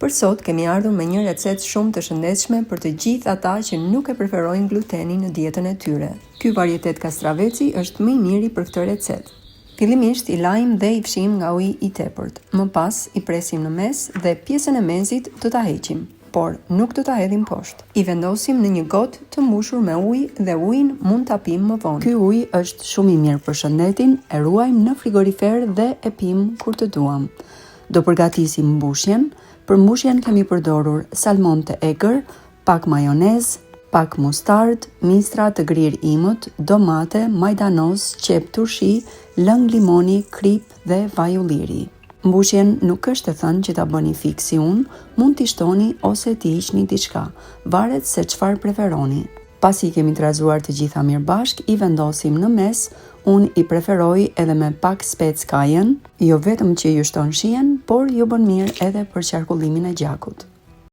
Për sot kemi ardhur me një recetë shumë të shëndetshme për të gjithë ata që nuk e preferojnë glutenin në dietën e tyre. Ky varietet kastraveci është më i miri për këtë recetë. Fillimisht i lajm dhe i fshim nga uji i tepërt. Më pas i presim në mes dhe pjesën e mezit do ta heqim, por nuk do ta hedhim poshtë. I vendosim në një gotë të mbushur me ujë dhe ujin mund ta pim më vonë. Ky ujë është shumë i mirë për shëndetin, e ruajmë në frigorifer dhe e pim kur të duam. Do përgatisim mbushjen. Për mbushjen kemi përdorur salmon të egër, pak majonez, pak mustard, mistra të grir imët, domate, majdanoz, qep turshi, lëng limoni, krip dhe vaj ulliri. Mbushjen nuk është e thënë që ta bëni fiks si unë, mund t'i shtoni ose t'i hiqni diçka, varet se çfarë preferoni. Pasi kemi trazuar të gjitha mirë bashk, i vendosim në mes. Unë i preferoj edhe me pak spec cayenne, jo vetëm që ju shton shijen, por ju bën mirë edhe për qarkullimin e gjakut.